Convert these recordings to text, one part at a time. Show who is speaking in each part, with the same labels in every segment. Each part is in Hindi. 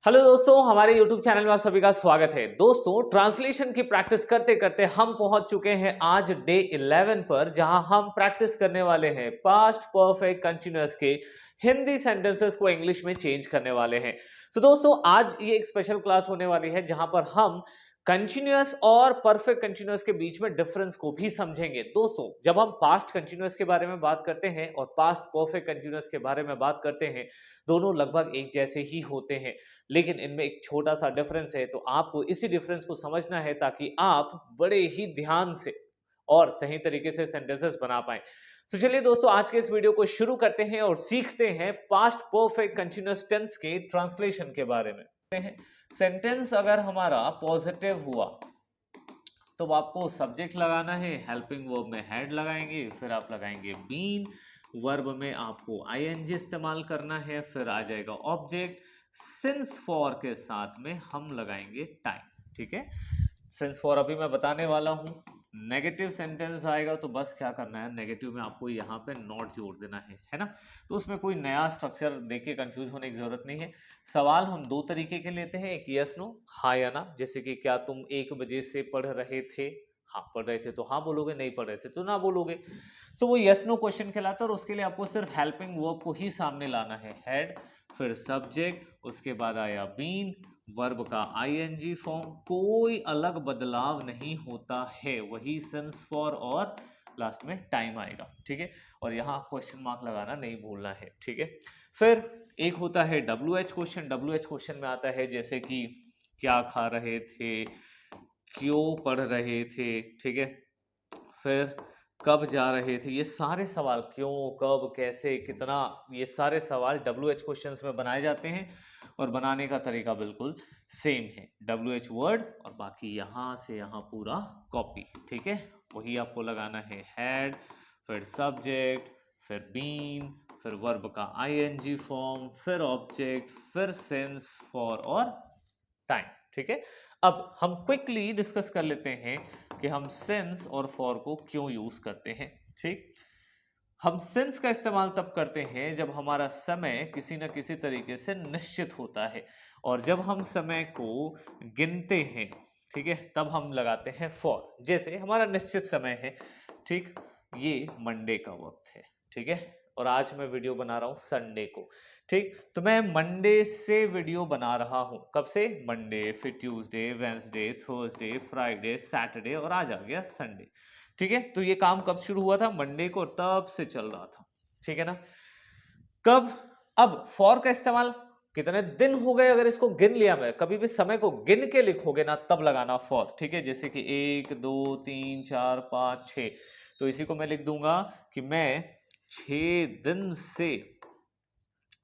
Speaker 1: हेलो दोस्तों, हमारे YouTube चैनल में आप सभी का स्वागत है। दोस्तों, ट्रांसलेशन की प्रैक्टिस करते करते हम पहुंच चुके हैं आज डे 11 पर, जहां हम प्रैक्टिस करने वाले हैं पास्ट परफेक्ट कंटीन्यूअस के हिंदी सेंटेंसेस को इंग्लिश में चेंज करने वाले हैं। तो दोस्तों, आज ये एक स्पेशल क्लास होने वाली है जहां पर हम कंटीन्यूअस और परफेक्ट कंटीन्यूअस के बीच में डिफरेंस को भी समझेंगे। दोस्तों, जब हम पास्ट कंटीन्यूअस के बारे में बात करते हैं और पास्ट परफेक्ट कंटीन्यूअस के बारे में बात करते हैं, दोनों लगभग एक जैसे ही होते हैं, लेकिन इनमें एक छोटा सा डिफरेंस है। तो आपको इसी डिफरेंस को समझना है ताकि आप बड़े ही ध्यान से और सही तरीके से सेंटेंसेस बना पाएं। तो चलिए दोस्तों, आज के इस वीडियो को शुरू करते हैं और सीखते हैं पास्ट परफेक्ट कंटीन्यूअस टेंस के ट्रांसलेशन के बारे में। सेंटेंस अगर हमारा पॉजिटिव हुआ तो आपको सब्जेक्ट लगाना है, हेल्पिंग वर्ब में हैड लगाएंगे, फिर आप लगाएंगे बीन, वर्ब में आपको आईएनजी इस्तेमाल करना है, फिर आ जाएगा ऑब्जेक्ट, सिंस फॉर के साथ में हम लगाएंगे टाइम। ठीक है, सिंस फॉर अभी मैं बताने वाला हूं। नेगेटिव सेंटेंस आएगा तो बस क्या करना है, नेगेटिव में आपको यहाँ पे नॉट जोड़ देना है ना। तो उसमें कोई नया स्ट्रक्चर देके कंफ्यूज होने की जरूरत नहीं है। सवाल हम दो तरीके के लेते हैं, एक यस नो, हाँ या ना। जैसे कि क्या तुम 1 बजे से पढ़ रहे थे? हाँ पढ़ रहे थे तो हाँ बोलोगे, नहीं पढ़ रहे थे तो ना बोलोगे। तो वो यस नो क्वेश्चन कहलाता है और उसके लिए आपको सिर्फ हेल्पिंग वर्ब को ही सामने लाना है, हैड, फिर सब्जेक्ट, उसके बाद आया बीन, वर्ब का आईएनजी फॉर्म, कोई अलग बदलाव नहीं होता है, वही सिंस फॉर और लास्ट में टाइम आएगा। ठीक है, और यहाँ क्वेश्चन मार्क लगाना नहीं भूलना है। ठीक है, फिर एक होता है WH क्वेश्चन। WH क्वेश्चन में आता है जैसे कि क्या खा रहे थे, क्यों पढ़ रहे थे। ठीक है, फिर कब जा रहे थे। ये सारे सवाल क्यों, कब, कैसे, कितना, ये सारे सवाल WH क्वेश्चंस में बनाए जाते हैं और बनाने का तरीका बिल्कुल सेम है। WH वर्ड और बाकी यहाँ से यहाँ पूरा कॉपी। ठीक है, वही आपको लगाना है, हैड, फिर सब्जेक्ट, फिर बीन, फिर वर्ब का आईएनजी फॉर्म, फिर ऑब्जेक्ट, फिर सिंस फॉर और टाइम। ठीक है, अब हम क्विकली डिस्कस कर लेते हैं कि हम सिंस और फॉर को क्यों यूज करते हैं। ठीक, हम सिंस का इस्तेमाल तब करते हैं जब हमारा समय किसी न किसी तरीके से निश्चित होता है, और जब हम समय को गिनते हैं, ठीक है, तब हम लगाते हैं फॉर। जैसे हमारा निश्चित समय है, ठीक, ये मंडे का वक्त है, ठीक है, और आज मैं वीडियो बना रहा हूं संडे को। ठीक, तो मैं मंडे से वीडियो बना रहा हूं। कब से? मंडे, फिर Tuesday, Wednesday, Thursday, Friday, Saturday और आज आ गया संडे। ठीक है, तो ये काम कब शुरू हुआ था? मंडे को, तब से चल रहा था। ठीक है ना। कब? अब फॉर का इस्तेमाल कितने दिन हो गए, अगर इसको गिन लिया मैं, कभी भी समय को गिन के लिखोगे ना तब लगाना फॉर। ठीक है, जैसे कि 1 2 3 4 5 6, तो इसी को मैं लिख दूंगा कि मैं 6 दिन से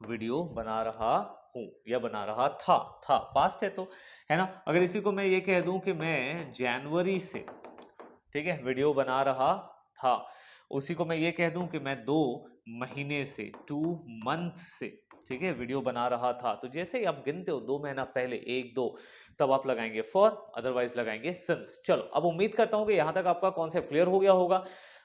Speaker 1: वीडियो बना रहा हूं या बना रहा था पास्ट है तो, है ना। अगर इसी को मैं ये कह दूं कि मैं जनवरी से, ठीक है, वीडियो बना रहा था, उसी को मैं ये कह दूं कि मैं 2 महीने से, 2 मंथ से, ठीक है, वीडियो बना रहा था, तो जैसे ही आप गिनते हो 2 महीना पहले, 1 2, तब आप लगाएंगे फॉर, अदरवाइज लगाएंगे सिंस। चलो, अब उम्मीद करता हूं कि यहां तक आपका कॉन्सेप्ट क्लियर हो गया होगा।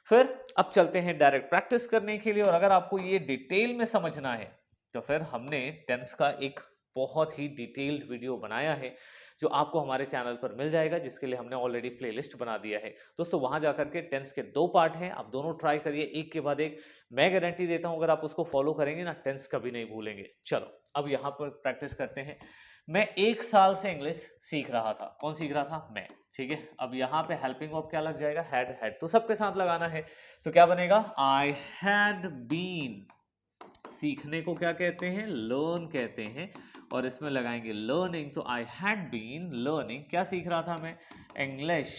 Speaker 1: फिर अब चलते हैं डायरेक्ट प्रैक्टिस करने के लिए, और अगर आपको ये डिटेल में समझना है तो फिर हमने टेंस का एक बहुत ही डिटेल्ड वीडियो बनाया है जो आपको हमारे चैनल पर मिल जाएगा, जिसके लिए हमने ऑलरेडी प्लेलिस्ट बना दिया है। दोस्तों, वहां जाकर के टेंस के 2 पार्ट हैं, आप दोनों ट्राई करिए एक के बाद एक। मैं गारंटी देता हूं अगर आप उसको फॉलो करेंगे ना, टेंस कभी नहीं भूलेंगे। चलो, अब यहां पर प्रैक्टिस करते हैं। मैं 1 साल से इंग्लिश सीख रहा था। कौन सीख रहा था? मैं। ठीक है, अब यहाँ पे हेल्पिंग वर्ब क्या लग जाएगा? हैड। हैड तो सबके साथ लगाना है, तो क्या बनेगा? I had been. सीखने को क्या कहते हैं? लर्न कहते हैं, और इसमें लगाएंगे लर्निंग। तो आई हैड बीन लर्निंग, क्या सीख रहा था मैं? इंग्लिश।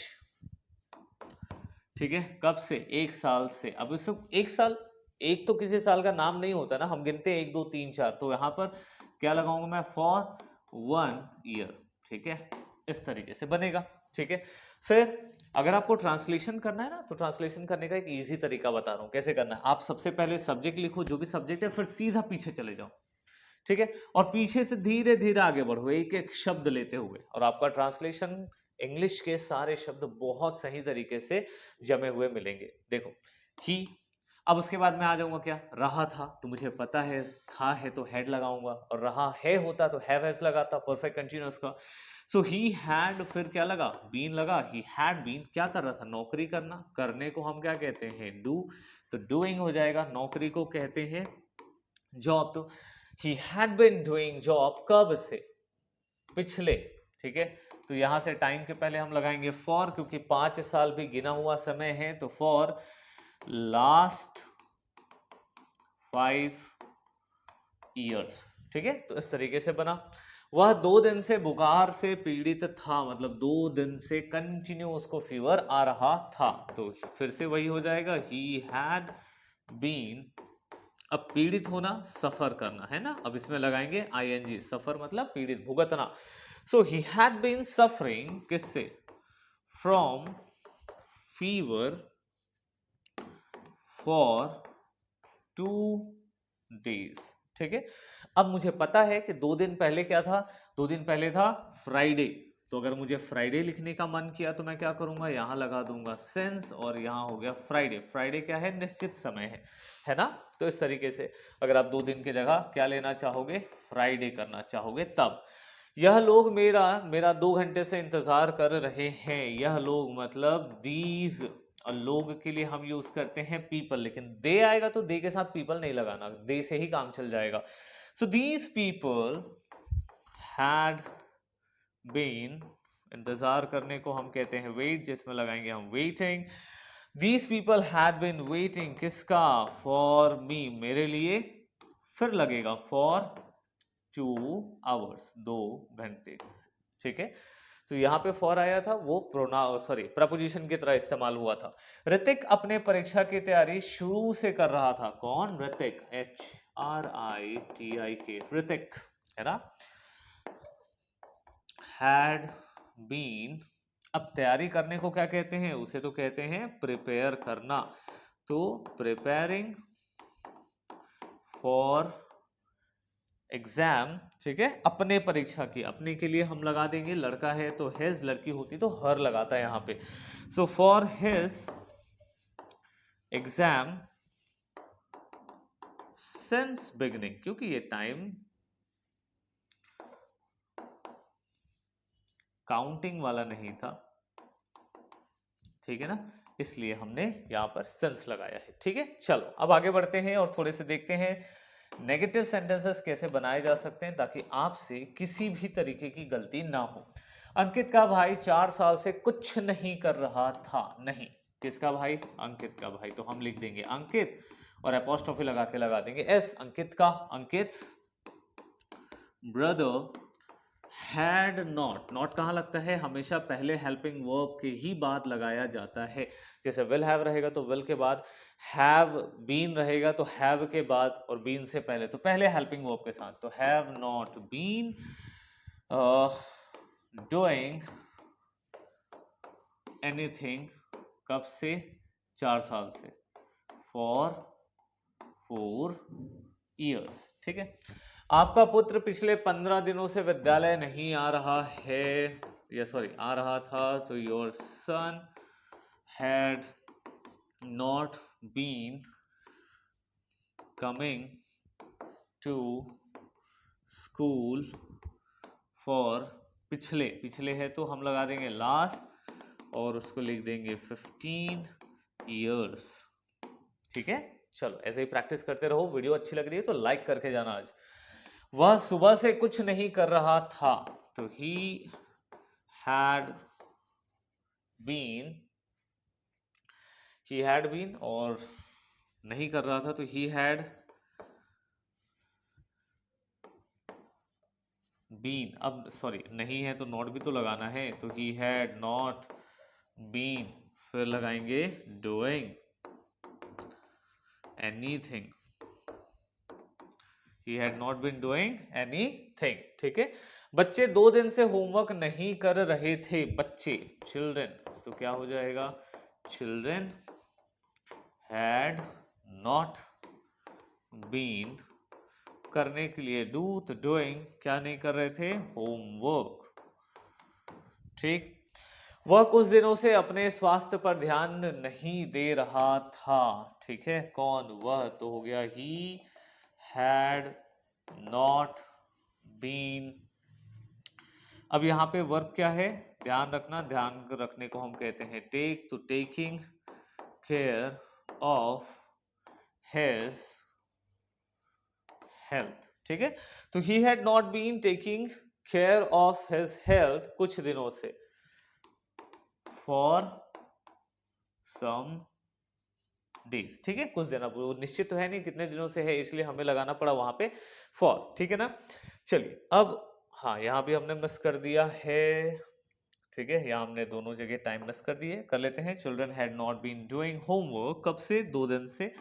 Speaker 1: ठीक है, कब से? 1 साल से। अब इस 1 साल, एक तो किसी साल का नाम नहीं होता ना, हम गिनते हैं 1 2 3 4, तो यहां पर क्या लगाऊंगा मैं? For 1 year. ठीक है, इस तरीके से बनेगा। ठीक है, फिर अगर आपको ट्रांसलेशन करना है ना, तो ट्रांसलेशन करने का एक इजी तरीका बता रहा हूं कैसे करना है। आप सबसे पहले सब्जेक्ट लिखो, जो भी सब्जेक्ट है, फिर सीधा पीछे चले जाओ। ठीक है, और पीछे से धीरे धीरे आगे बढ़ो, एक एक शब्द लेते हुए, और आपका ट्रांसलेशन इंग्लिश के सारे शब्द बहुत सही तरीके से जमे हुए मिलेंगे। देखो, ही, अब उसके बाद मैं आ जाऊंगा क्या, रहा था, तो मुझे पता है था है तो हैड लगाऊंगा, और रहा है होता तो हैव हैज लगाता परफेक्ट कंटीन्यूअस का। सो ही हैड, फिर क्या लगा, बीन लगा। ही हैड बीन क्या कर रहा था, नौकरी करना, करने को हम क्या कहते हैं, डू, तो डूइंग हो जाएगा, नौकरी को कहते हैं जॉब। तो he had been doing job, कब से, पिछले, ठीक है। तो यहां से टाइम के पहले हम लगाएंगे फॉर, क्योंकि 5 साल भी गिना हुआ समय है, तो फॉर लास्ट 5 ईयर्स, ठीक है। तो इस तरीके से बना। वह 2 दिन से बुखार से पीड़ित था, मतलब 2 दिन से कंटिन्यू उसको फीवर आ रहा था, तो फिर से वही हो जाएगा, ही हैड बीन। अब पीड़ित होना, सफर करना है ना, अब इसमें लगाएंगे आईएनजी, सफर मतलब पीड़ित, भुगतना। सो ही हैड बीन सफरिंग, किससे, फ्रॉम फीवर फॉर 2 days, ठीक है। अब मुझे पता है कि 2 दिन पहले क्या था, 2 दिन पहले था फ्राइडे, तो अगर मुझे फ्राइडे लिखने का मन किया तो मैं क्या करूंगा, यहां लगा दूंगा सिंस, और यहां हो गया फ्राइडे। फ्राइडे क्या है, निश्चित समय है ना। तो इस तरीके से अगर आप 2 दिन की जगह क्या लेना चाहोगे, फ्राइडे करना चाहोगे तब। यह लोग मेरा 2 घंटे से इंतजार कर रहे हैं, यह लोग मतलब दीज, और लोग के लिए हम यूज करते हैं पीपल, लेकिन दे आएगा तो दे के साथ पीपल नहीं लगाना, दे से ही काम चल जाएगा। So these people had been, इंतजार करने को हम कहते हैं वेट, जिसमें लगाएंगे हम waiting. These people had been waiting, किसका, फॉर मी, मेरे लिए, फिर लगेगा फॉर 2 hours, 2 घंटे, ठीक है। तो यहाँ पे फॉर आया था, वो प्रपोजिशन की तरह इस्तेमाल हुआ था। ऋतिक अपने परीक्षा की तैयारी शुरू से कर रहा था, कौन, ऋतिक, HRITIK, ऋतिक, है ना। हैड बीन, अब तैयारी करने को क्या कहते हैं, उसे तो कहते हैं प्रिपेयर करना, तो प्रिपेयरिंग फॉर एग्जाम, ठीक है, अपने परीक्षा की, अपने के लिए हम लगा देंगे, लड़का है तो हिज, लड़की होती तो हर लगाता है यहाँ पे। So for his exam since beginning, क्योंकि ये टाइम काउंटिंग वाला नहीं था, ठीक है ना, इसलिए हमने यहां पर सिंस लगाया है, ठीक है। चलो अब आगे बढ़ते हैं और थोड़े से देखते हैं नेगेटिव सेंटेंसेस कैसे बनाए जा सकते हैं, ताकि आपसे किसी भी तरीके की गलती ना हो। अंकित का भाई 4 साल से कुछ नहीं कर रहा था, नहीं, किसका भाई, अंकित का भाई, तो हम लिख देंगे अंकित, और अपोस्ट्रोफी लगा के लगा देंगे एस, अंकित का, अंकित ब्रदर हैड नॉट, नॉट कहाँ लगता है, हमेशा पहले हेल्पिंग वर्ब के ही बाद लगाया जाता है। जैसे विल हैव रहेगा तो विल के बाद, हैव बीन रहेगा तो हैव के बाद, और बीन से पहले तो पहले हेल्पिंग वर्ब के साथ, तो have not been doing anything, कब से, 4 साल से, फॉर 4 years, ठीक है। आपका पुत्र पिछले 15 दिनों से विद्यालय नहीं आ रहा है, या सॉरी आ रहा था, तो your son had not been coming to school for, पिछले, पिछले है तो हम लगा देंगे लास्ट, और उसको लिख देंगे 15 years, ठीक है। चलो ऐसे ही प्रैक्टिस करते रहो, वीडियो अच्छी लग रही है तो लाइक करके जाना आज। वह सुबह से कुछ नहीं कर रहा था, तो ही हैड बीन, और नहीं कर रहा था तो ही हैड बीन, अब सॉरी नहीं है तो नॉट भी तो लगाना है, तो ही हैड नॉट बीन, फिर लगाएंगे doing anything, He had not been doing anything, ठीक है। बच्चे 2 दिन से होमवर्क नहीं कर रहे थे, बच्चे, चिल्ड्रन, तो क्या हो जाएगा, चिल्ड्रन हैड नॉट बीन, करने के लिए डू, तो डूइंग, क्या नहीं कर रहे थे, होमवर्क, ठीक। वह कुछ दिनों से अपने स्वास्थ्य पर ध्यान नहीं दे रहा था। ठीक है, कौन? वह तो हो गया ही हैड नॉट बीन। अब यहाँ पे वर्ब क्या है? ध्यान रखना, ध्यान रखने को हम कहते हैं टेक। तो taking care of his health. ठीक है, तो he had not been taking care of his health कुछ दिनों से, फॉर सम डेज। ठीक है, कुछ दिन, अब वो निश्चित तो है नहीं कितने दिनों से है, इसलिए हमें लगाना पड़ा वहां पे फॉर। ठीक है ना, चलिए अब हाँ, यहाँ भी हमने मिस कर दिया है। ठीक है, यहाँ हमने दोनों जगह टाइम मिस कर दिए। कर लेते हैं, children had not been doing homework, कब से? 2 दिन से।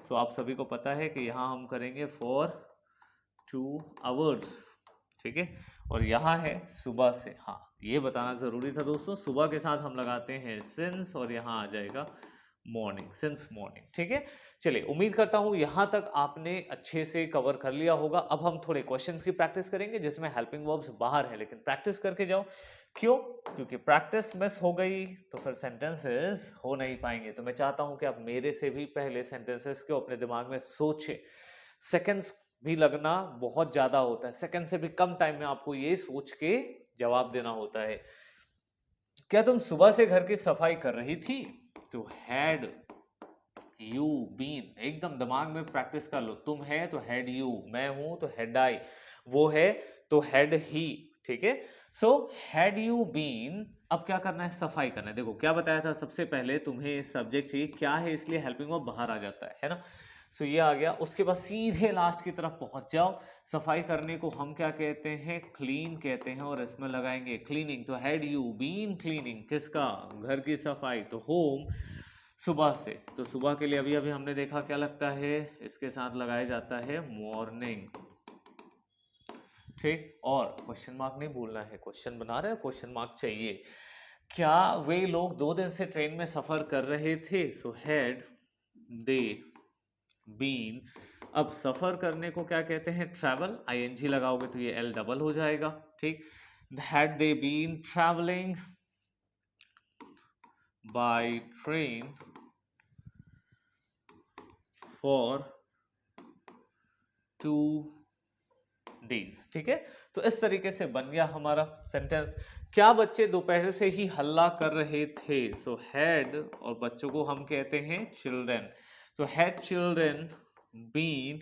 Speaker 1: सो आप सभी को पता है कि यहाँ हम करेंगे फॉर 2 आवर्स। ठीक है, और यहाँ है सुबह से। हाँ, ये बताना जरूरी था दोस्तों, सुबह के साथ हम लगाते हैं सिंस, और यहाँ आ जाएगा मॉर्निंग, सिंस मॉर्निंग। ठीक है, चलिए उम्मीद करता हूं यहां तक आपने अच्छे से कवर कर लिया होगा। अब हम थोड़े क्वेश्चंस की प्रैक्टिस करेंगे जिसमें हेल्पिंग वर्ब्स बाहर है, लेकिन प्रैक्टिस करके जाओ। क्यों? क्योंकि प्रैक्टिस मिस हो गई तो फिर सेंटेंसेस हो नहीं पाएंगे। तो मैं चाहता हूं कि आप मेरे से भी पहले सेंटेंसेस को अपने दिमाग में सोचें। सेकेंड्स भी लगना बहुत ज्यादा होता है, सेकेंड से भी कम टाइम में आपको ये सोच के जवाब देना होता है। क्या तुम सुबह से घर की सफाई कर रही थी? तो हैड यू बीन, एकदम दिमाग में प्रैक्टिस कर लो। तुम है तो हैड यू, मैं हूं तो हैड आई, वो है तो हैड ही। ठीक है, सो हैड यू बीन, अब क्या करना है? सफाई करना है। देखो क्या बताया था, सबसे पहले तुम्हें सब्जेक्ट चाहिए क्या है, इसलिए हेल्पिंग वर्ब बाहर आ जाता है ना। सो ये आ गया, उसके बाद सीधे लास्ट की तरफ पहुंच जाओ। सफाई करने को हम क्या कहते हैं? क्लीन कहते हैं, और इसमें लगाएंगे क्लीनिंग। तो हैड यू बीन क्लीनिंग, किसका? घर की सफाई। तो होम, सुबह से। तो सुबह के लिए अभी अभी हमने देखा क्या लगता है, इसके साथ लगाया जाता है मॉर्निंग। ठीक, और क्वेश्चन मार्क नहीं भूलना है, क्वेश्चन बना रहे हैं, क्वेश्चन मार्क चाहिए। क्या वे लोग 2 दिन से ट्रेन में सफर कर रहे थे? So had they been. अब सफर करने को क्या कहते हैं? ट्रैवल। आईएनजी लगाओगे तो ये एल डबल हो जाएगा। ठीक, had they been travelling by train for 2 days. ठीक है, तो इस तरीके से बन गया हमारा सेंटेंस। क्या बच्चे दोपहर से ही हल्ला कर रहे थे? सो हैड, और बच्चों को हम कहते हैं चिल्ड्रन। तो हैड चिल्ड्रन बीन,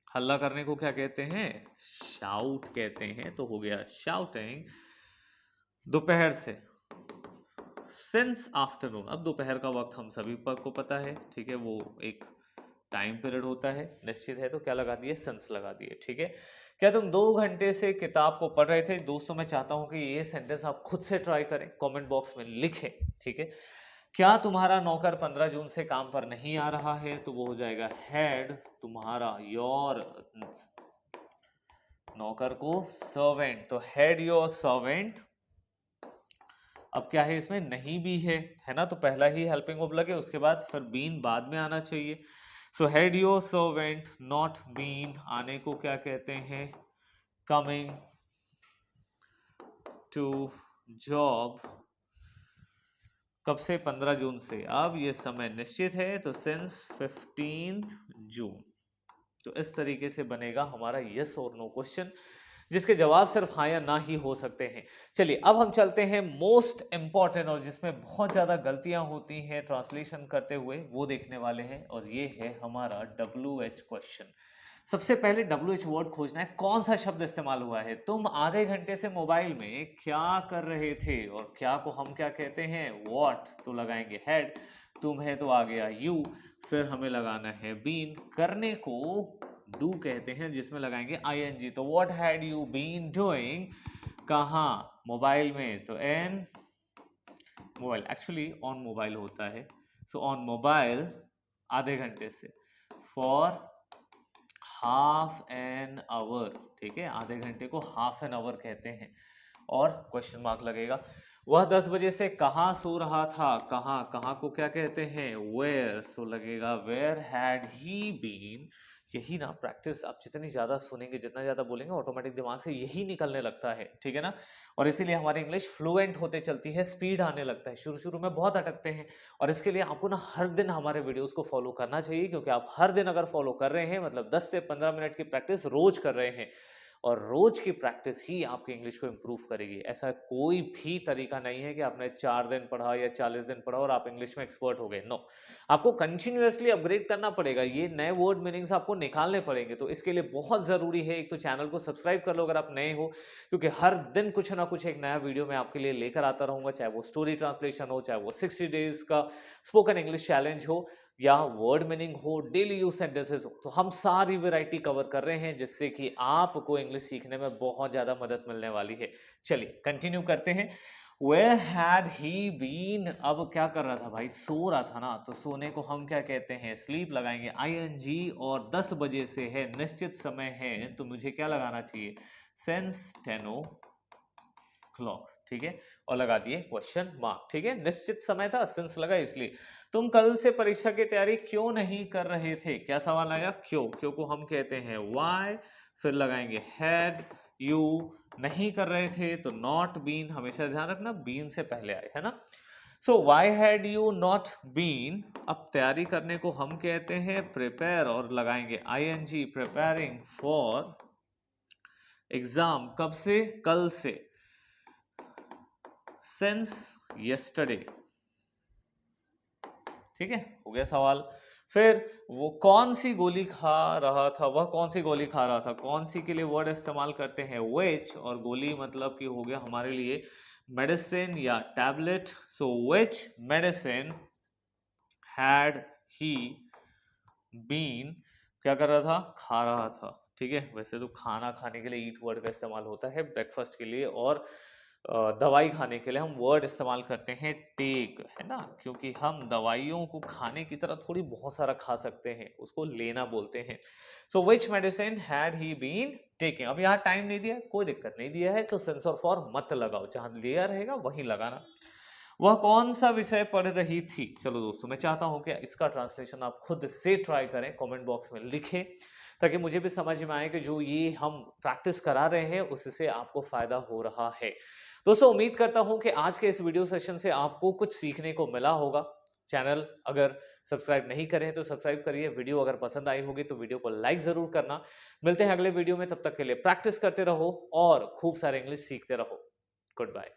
Speaker 1: हल्ला करने को क्या कहते हैं? शाउट कहते हैं। तो हो गया शाउटिंग दोपहर से। सिंस आफ्टरनून, अब दोपहर का वक्त हम सभी को पता है। ठीक है, वो एक टाइम पीरियड होता है, निश्चित है, तो क्या लगा दिए? सेंस लगा दिए। ठीक है, क्या तुम 2 घंटे से किताब को पढ़ रहे थे? दोस्तों मैं चाहता हूं कि ये सेंटेंस आप खुद से ट्राई करें, कमेंट बॉक्स में लिखें। ठीक है, क्या तुम्हारा नौकर 15 जून से काम पर नहीं आ रहा है? तो वो हो जाएगा हैड तुम्हारा, योर नौकर को सर्वेंट, तो हैड योर सर्वेंट। अब क्या है इसमें? नहीं भी है ना, तो पहला ही हेल्पिंग वर्ब लगे, उसके बाद फिर बीन बाद में आना चाहिए। So had your servant not been, आने को क्या कहते हैं? कमिंग टू जॉब, कब से? 15 जून से। अब ये समय निश्चित है, तो सिंस 15 जून। तो इस तरीके से बनेगा हमारा यस और नो क्वेश्चन, जिसके जवाब सिर्फ हाँ या ना ही हो सकते हैं। चलिए अब हम चलते हैं मोस्ट इंपॉर्टेंट, और जिसमें बहुत ज्यादा गलतियां होती हैं ट्रांसलेशन करते हुए, वो देखने वाले हैं, और ये है हमारा WH क्वेश्चन। सबसे पहले WH वर्ड खोजना है, कौन सा शब्द इस्तेमाल हुआ है। तुम आधे घंटे से मोबाइल में क्या कर रहे थे, और क्या को हम क्या कहते हैं? वॉट, तो लगाएंगे हैड। तुम है तो आ गया यू, फिर हमें लगाना है बीन। करने को डू कहते हैं, जिसमें लगाएंगे ING। तो what had you been doing, कहाँ? मोबाइल में, तो an mobile, actually on mobile होता है। सो ऑन मोबाइल आधे घंटे से, फॉर हाफ एन आवर। ठीक है, आधे घंटे को हाफ एन आवर कहते हैं, और क्वेश्चन मार्क लगेगा। वह 10 बजे से कहाँ सो रहा था? कहाँ, कहाँ को क्या कहते हैं? वेयर, सो लगेगा वेयर हैड ही बीन, यही ना प्रैक्टिस आप जितनी ज़्यादा सुनेंगे, जितना ज़्यादा बोलेंगे, ऑटोमेटिक दिमाग से यही निकलने लगता है, ठीक है ना। और इसीलिए हमारी इंग्लिश फ्लुएंट होते चलती है, स्पीड आने लगता है। शुरू शुरू में बहुत अटकते हैं, और इसके लिए आपको ना हर दिन हमारे वीडियोस को फॉलो करना चाहिए, क्योंकि आप हर दिन अगर फॉलो कर रहे हैं मतलब 10 से 15 मिनट की प्रैक्टिस रोज कर रहे हैं, और रोज की प्रैक्टिस ही आपकी इंग्लिश को इंप्रूव करेगी। ऐसा कोई भी तरीका नहीं है कि आपने 4 दिन पढ़ा या 40 दिन पढ़ा और आप इंग्लिश में एक्सपर्ट हो गए। नो, आपको कंटिन्यूअसली अपग्रेड करना पड़ेगा, ये नए वर्ड मीनिंग्स आपको निकालने पड़ेंगे। तो इसके लिए बहुत ज़रूरी है, एक तो चैनल को सब्सक्राइब कर लो अगर आप नए हो, क्योंकि हर दिन कुछ ना कुछ एक नया वीडियो मैं आपके लिए लेकर आता रहूँगा, चाहे वो स्टोरी ट्रांसलेशन हो, चाहे वो 60 डेज़ का स्पोकन इंग्लिश चैलेंज हो, या वर्ड मीनिंग हो, डेली यूज सेंटेंसेस हो। तो हम सारी वैरायटी कवर कर रहे हैं, जिससे कि आपको इंग्लिश सीखने में बहुत ज़्यादा मदद मिलने वाली है। चलिए कंटिन्यू करते हैं। Where had he been? अब क्या कर रहा था भाई, सो रहा था ना, तो सोने को हम क्या कहते हैं, स्लीप लगाएंगे ing, और 10 बजे से है, निश्चित समय है, तो मुझे क्या लगाना चाहिए, since 10 o'clock, ठीक है, और लगा दिए क्वेश्चन मार्क, ठीक है। निश्चित समय था, सिंस लगा इसलिए। तुम कल से परीक्षा की तैयारी क्यों नहीं कर रहे थे, क्या सवाल आया, क्यों, क्यों को हम कहते हैं वाई, फिर लगाएंगे हैड यू, नहीं कर रहे थे तो नॉट बीन, हमेशा ध्यान रखना बीन से पहले आए, है ना। So why had you not been, अब तैयारी करने को हम कहते हैं प्रिपेयर, और लगाएंगे ing, प्रिपेयरिंग फॉर एग्जाम, कब से, कल से, since yesterday, ठीक है, हो गया सवाल। फिर वो कौन सी गोली खा रहा था, वह कौन सी गोली खा रहा था, कौन सी के लिए वर्ड इस्तेमाल करते हैं which, और गोली मतलब कि हो गया हमारे लिए मेडिसिन या tablet. So which medicine had he been, क्या कर रहा था, खा रहा था, ठीक है। वैसे तो खाना खाने के लिए ईट वर्ड का इस्तेमाल होता है, ब्रेकफास्ट के लिए, और दवाई खाने के लिए हम वर्ड इस्तेमाल करते हैं टेक, है ना, क्योंकि हम दवाइयों को खाने की तरह थोड़ी बहुत सारा खा सकते हैं, उसको लेना बोलते हैं। So which medicine had he been taking, अब यहाँ टाइम नहीं दिया, कोई दिक्कत नहीं दिया है, तो सेंस और फॉर मत लगाओ, जहां दिया रहेगा वहीं लगाना। वह कौन सा विषय पढ़ रही थी, चलो दोस्तों मैं चाहता हूं कि इसका ट्रांसलेशन आप खुद से ट्राई करें, कमेंट बॉक्स में लिखें, ताकि मुझे भी समझ में आए कि जो ये हम प्रैक्टिस करा रहे हैं उससे आपको फायदा हो रहा है। दोस्तों उम्मीद करता हूं कि आज के इस वीडियो सेशन से आपको कुछ सीखने को मिला होगा। चैनल अगर सब्सक्राइब नहीं करें तो सब्सक्राइब करिए, वीडियो अगर पसंद आई होगी तो वीडियो को लाइक जरूर करना। मिलते हैं अगले वीडियो में, तब तक के लिए प्रैक्टिस करते रहो और खूब सारे इंग्लिश सीखते रहो। Good bye.